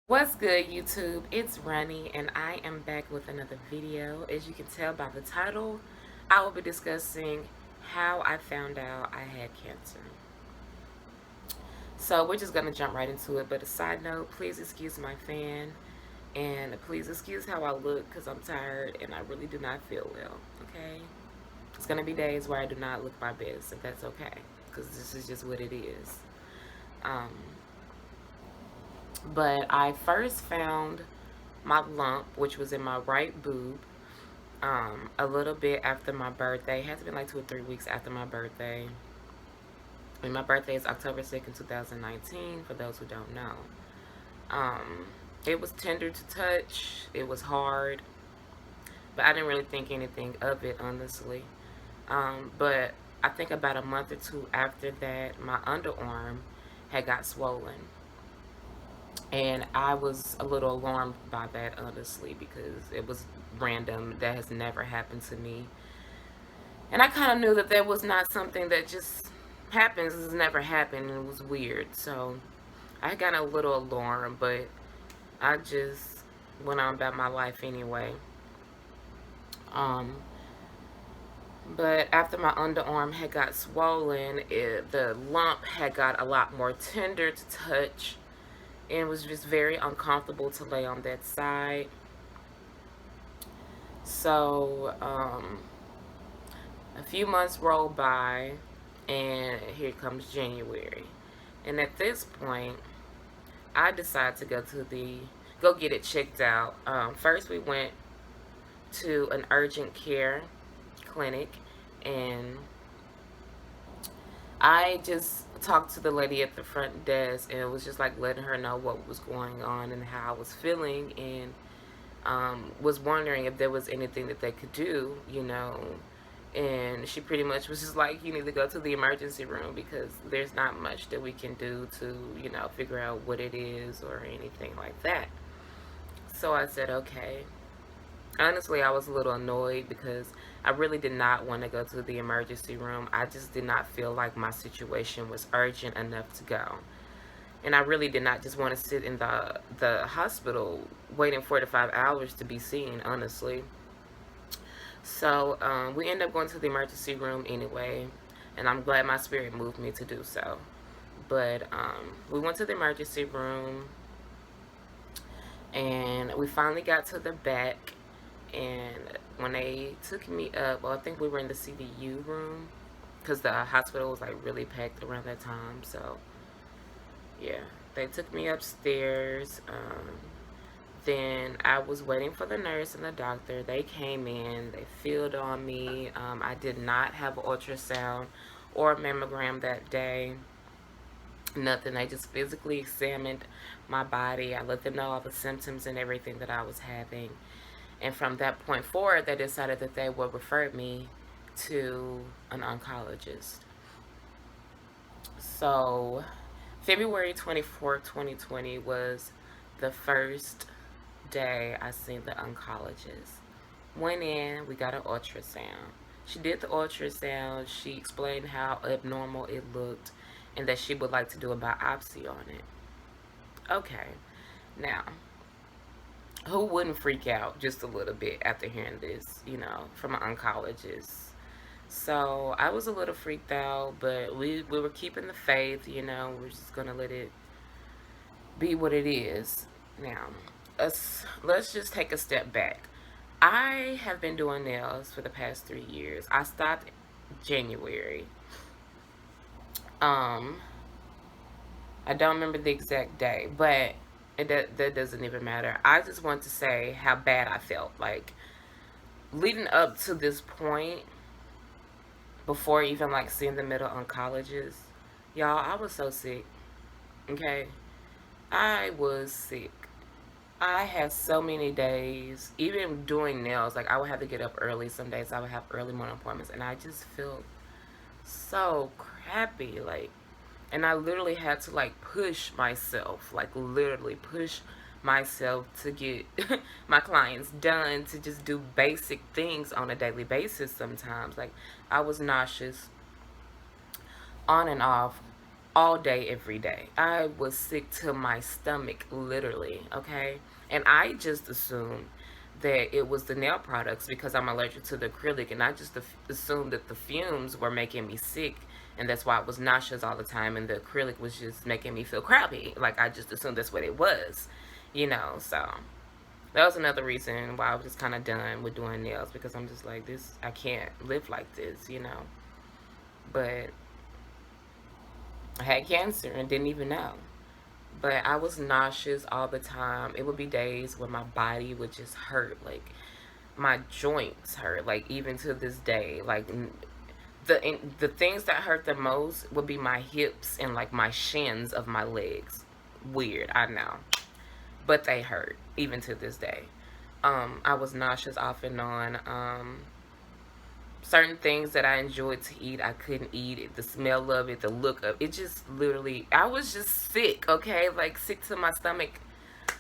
What's good, YouTube? It's Ronnie, and I am back with another video. As you can tell by the title, I will be discussing how I found out I had cancer. So we're just gonna jump right into it. But a side note, please excuse my fan, and please excuse how I look because I'm tired and I really do not feel well. Okay, it's gonna be days where I do not look my best, and that's okay because this is just what it is. Um, but I first found my lump, which was in my right boob, a little bit after my birthday. It has been like 2 or 3 weeks after my birthday. And my birthday is October 2nd, 2019, for those who don't know. Um, it was tender to touch. It was hard. But I didn't really think anything of it, honestly. But I think about a month or two after that, my underarm had got swollen. And I was a little alarmed by that, honestly, because it was random. That has never happened to me. And I kind of knew that was not something that just happens. It's never happened. It was weird. So I got a little alarmed, but I just went on about my life anyway. Um, but after my underarm had got swollen, the lump had got a lot more tender to touch. And it was just very uncomfortable to lay on that side. So, a few months roll by, and here comes January. And at this point, I decided to go get it checked out. First, we went to an urgent care clinic, and I just talked to the lady at the front desk, and it was just like letting her know what was going on and how I was feeling, and was wondering if there was anything that they could do, and she pretty much was just like, you need to go to the emergency room because there's not much that we can do to, figure out what it is or anything like that. So I said, okay. Honestly, I was a little annoyed because I really did not want to go to the emergency room. I just did not feel like my situation was urgent enough to go. And I really did not just want to sit in the hospital waiting 4 to 5 hours to be seen, honestly. So we ended up going to the emergency room anyway, and I'm glad my spirit moved me to do so. But we went to the emergency room, and we finally got to the back. And when they took me up, well, I think we were in the CDU room because the hospital was like really packed around that time. So yeah, they took me upstairs. Then I was waiting for the nurse and the doctor. They came in, they filled on me. I did not have an ultrasound or a mammogram that day. Nothing. They just physically examined my body. I let them know all the symptoms and everything that I was having. And from that point forward, they decided that they would refer me to an oncologist. So February 24th, 2020 was the first day I seen the oncologist. Went in, we got an ultrasound. She did the ultrasound. She explained how abnormal it looked and that she would like to do a biopsy on it. Okay. Now, who wouldn't freak out just a little bit after hearing this, from an oncologist? So I was a little freaked out, but we were keeping the faith, we're just going to let it be what it is. Now, let's just take a step back. I have been doing nails for the past 3 years. I stopped January. I don't remember the exact day, but that doesn't even matter. I just want to say how bad I felt. Like, leading up to this point, before even like seeing the middle oncologist, y'all, I was so sick. Okay? I was sick. I had so many days, even doing nails, like I would have to get up early. Some days I would have early morning appointments, and I just felt so crappy. Like, and I literally had to like push myself, like literally push myself to get my clients done, to just do basic things on a daily basis sometimes. Like, I was nauseous on and off all day, every day. I was sick to my stomach, literally, okay? And I just assumed that it was the nail products because I'm allergic to the acrylic, and I just assumed that the fumes were making me sick, and that's why I was nauseous all the time, and the acrylic was just making me feel crappy. Like, I just assumed that's what it was, you know? So that was another reason why I was just kind of done with doing nails, because I'm just like, this, I can't live like this, you know? But I had cancer and didn't even know. But I was nauseous all the time. It would be days when my body would just hurt, like my joints hurt, like even to this day. Like the things that hurt the most would be my hips and like my shins of my legs. Weird, I know, but they hurt even to this day. I was nauseous off and on. Certain things that I enjoyed to eat, I couldn't eat it. The smell of it, the look of it, just literally, I was just sick, okay? Like, sick to my stomach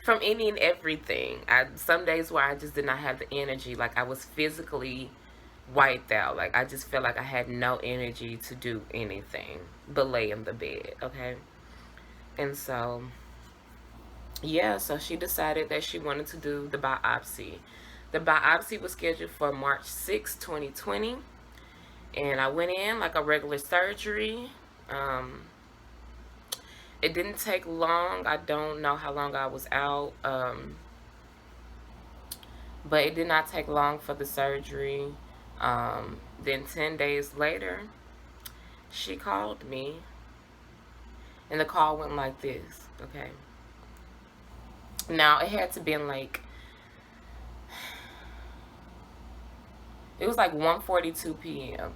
from any and everything. Some days where I just did not have the energy. Like, I was physically wiped out. Like, I just felt like I had no energy to do anything but lay in the bed, okay? And so, yeah, so she decided that she wanted to do the biopsy. The biopsy was scheduled for March 6, 2020. And I went in like a regular surgery. It didn't take long. I don't know how long I was out. But it did not take long for the surgery. Then 10 days later, she called me. And the call went like this, okay? Now, it had to been like, it was like 1:42 p.m.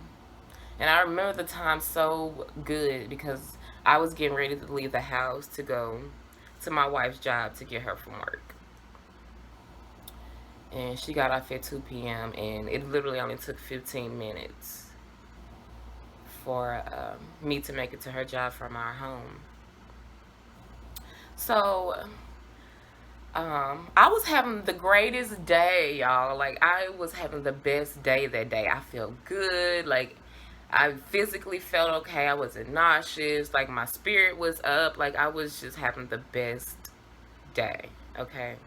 And I remember the time so good because I was getting ready to leave the house to go to my wife's job to get her from work. And she got off at 2 p.m. and it literally only took 15 minutes for me to make it to her job from our home. So, I was having the greatest day, y'all. Like, I was having the best day that day. I felt good. Like, I physically felt okay. I wasn't nauseous. Like, my spirit was up. Like, I was just having the best day, okay?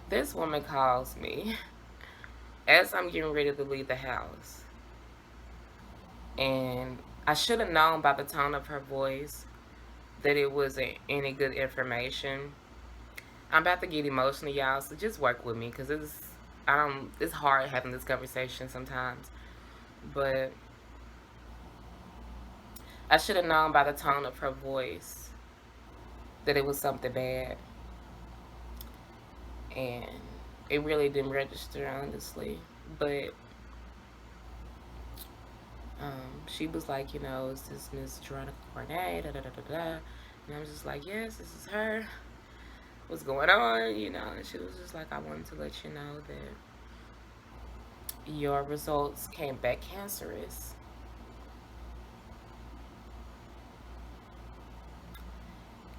This woman calls me as I'm getting ready to leave the house. And I should have known by the tone of her voice that it wasn't any good information. I'm about to get emotional, y'all, so just work with me, because it's hard having this conversation sometimes. But I should have known by the tone of her voice that it was something bad. And it really didn't register, honestly. But she was like, is this Miss Veronica Cornet, da da da da da. And I was just like, yes, this is her. What's going on, And she was just like, I wanted to let you know that your results came back cancerous.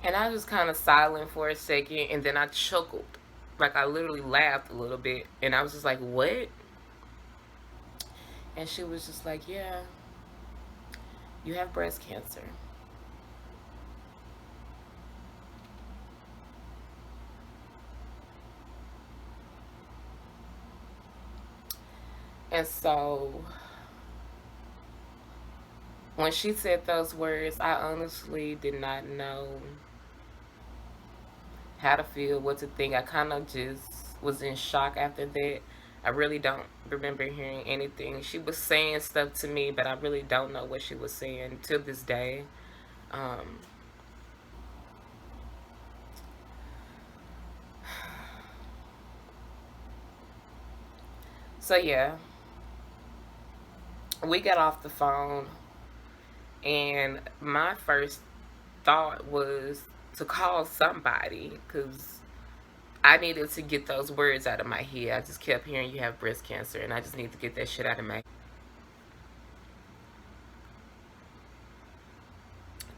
And I was kind of silent for a second, and then I chuckled. Like, I literally laughed a little bit, and I was just like, what? And she was just like, yeah, you have breast cancer. And so, when she said those words, I honestly did not know how to feel, what to think. I kind of just was in shock after that. I really don't remember hearing anything. She was saying stuff to me, but I really don't know what she was saying to this day. So, yeah. We got off the phone, and my first thought was to call somebody, because I needed to get those words out of my head. I just kept hearing you have breast cancer, and I just need to get that shit out of my head.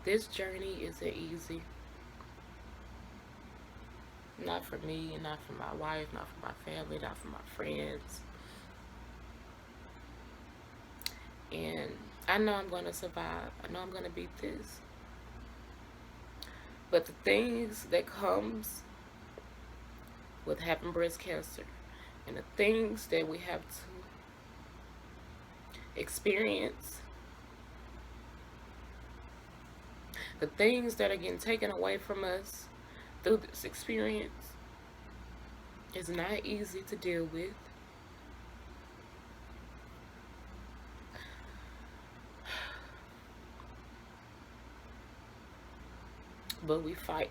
This journey isn't easy. Not for me, not for my wife, not for my family, not for my friends. And I know I'm going to survive. I know I'm going to beat this. But the things that comes with having breast cancer and the things that we have to experience, the things that are getting taken away from us through this experience is not easy to deal with. But we fight.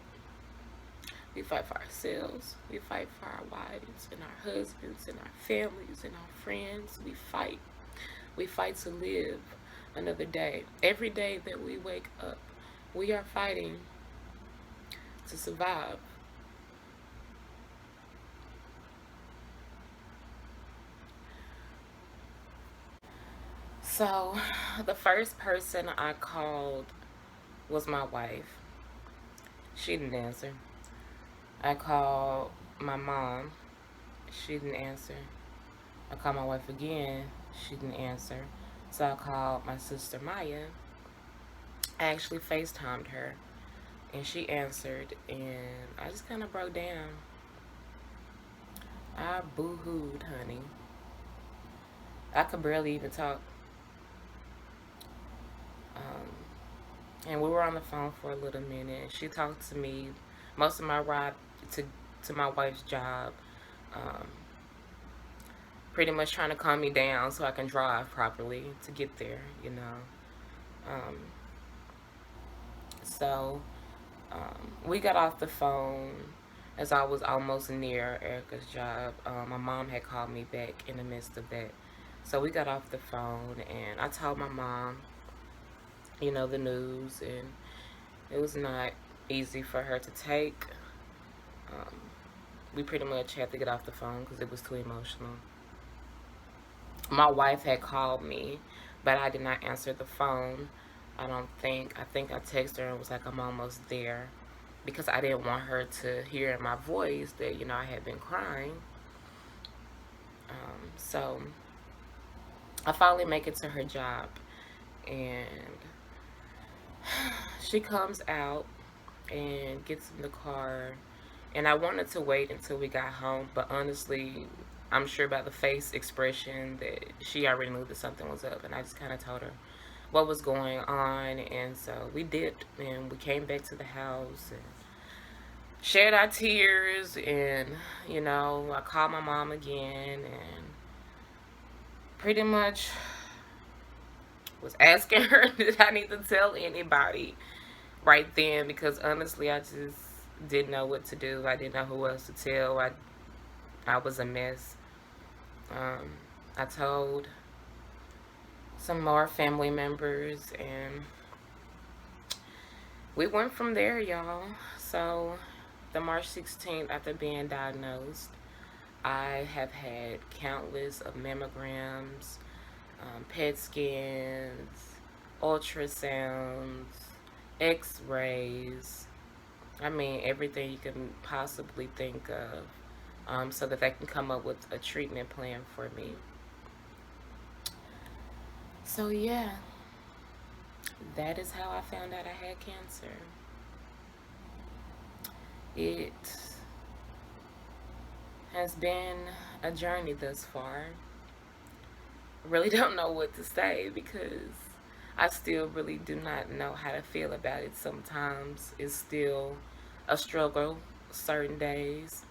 We fight for ourselves. We fight for our wives and our husbands and our families and our friends. We fight. We fight to live another day. Every day that we wake up, we are fighting to survive. So, the first person I called was my wife. She didn't answer. I called my mom. She didn't answer. I called my wife again. She didn't answer. So I called my sister Maya. I actually FaceTimed her and she answered, and I just kind of broke down. I boo-hooed, honey. I could barely even talk. And we were on the phone for a little minute. She talked to me most of my ride to my wife's job, pretty much trying to calm me down so I can drive properly to get there, you know. Um, so we got off the phone as I was almost near Erica's job. My mom had called me back in the midst of that. So we got off the phone and I told my mom, you know, the news, and it was not easy for her to take. We pretty much had to get off the phone because it was too emotional. My wife had called me, but I did not answer the phone. I think I texted her and was like, I'm almost there, because I didn't want her to hear in my voice that, you know, I had been crying. So I finally make it to her job, and she comes out and gets in the car, and I wanted to wait until we got home, but honestly, I'm sure by the face expression that she already knew that something was up, and I just kind of told her what was going on. And so we dipped and we came back to the house and shared our tears, and you know, I called my mom again and pretty much was asking her did I need to tell anybody right then, because honestly I just didn't know what to do. I didn't know who else to tell. I was a mess. I told some more family members, and we went from there, y'all. So the March 16th, after being diagnosed, I have had countless of mammograms, PET scans, ultrasounds, x-rays. I mean, everything you can possibly think of, so that they can come up with a treatment plan for me. So yeah, that is how I found out I had cancer. It has been a journey thus far. Really don't know what to say, because I still really do not know how to feel about it. Sometimes it's still a struggle certain days.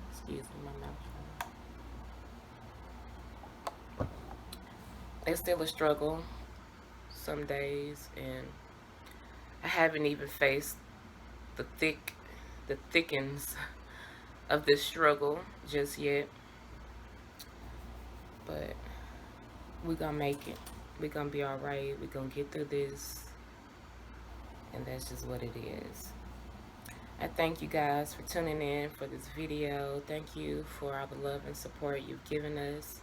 Excuse me, my mouth. It's still a struggle some days, and I haven't even faced the thickens of this struggle just yet. But we're gonna make it. We're gonna be all right. We're gonna get through this, and that's just what it is. I thank you guys for tuning in for this video. Thank you for all the love and support you've given us.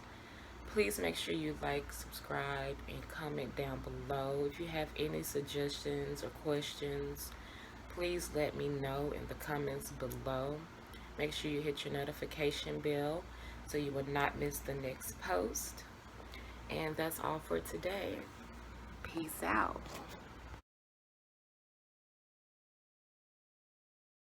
Please make sure you like, subscribe, and comment down below. If you have any suggestions or questions, please let me know in the comments below. Make sure you hit your notification bell so you will not miss the next post. And that's all for today. Peace out.